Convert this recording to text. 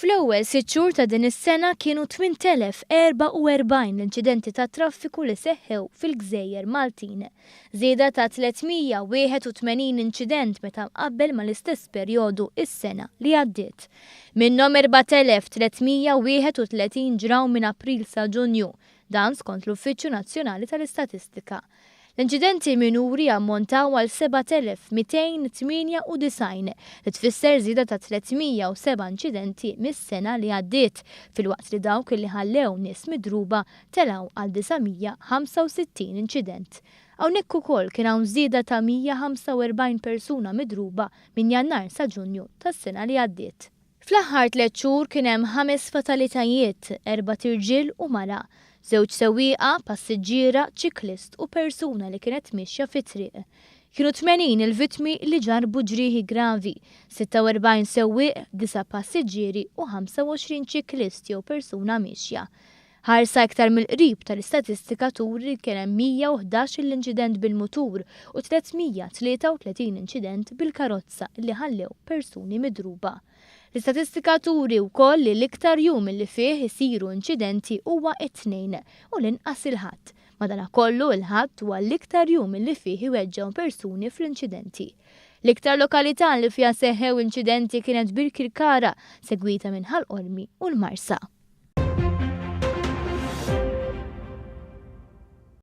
Fl-ewwel 6 xhur ta' din is-sena kienu 8044 l-inċidenti ta' traffiku li seħħew fil-Gżejjer Maltin, żieda ta' 381 inċident meta mqabbel mal-istess perjodu is-sena li għaddiet. Minnhom 4331 ġraw minn April sa Ġunju, dan skont l-Uffiċċju Nazzjonali tal-Istatistika. L-inċidenti minuri ammontaw għal 7298 li tfisser żieda ta' 307 inċidenti mis-sena li għaddiet, filwaqt li dawk li ħallew nies midruba telgħu għal 965 inċident. Hawnhekk ukoll kien hawn żieda ta' 145 persuna midruba minn Jannar sa Ġunju tas-sena li għaddiet. Fl-aħħar 3 xhur kien hemm 5 fatalitajiet, 4 irġiel u mara, 2 sewwieqa, passiġġiera, ċiklist u persuna li kienet mixja fit-triq. Kienu 80 il-vittmi li ġarbu ġrieħi gravi, 46 sewwieq, 9 passiġġieri u 25 ċiklist jew persuna mixja. Ħarsa iktar mill-qrib tal-istatistika turi li kien hemm 111 l-inċident bil-mutur u 333 inċident bil-karozza li ħallew persuni midruba. L-istatistika turi wkoll li l-iktar jum li fih isiru inċidenti huwa t-tnejn u l-inqas il-ħadd. Madankollu il-ħadd huwa l-iktar jum li fih iweġġgħu persuni fl-inċidenti. L-iktar lokalità li fiha seħħew inċidenti kienet Birkirkara, segwita minn Ħalqolmi u l-Marsa.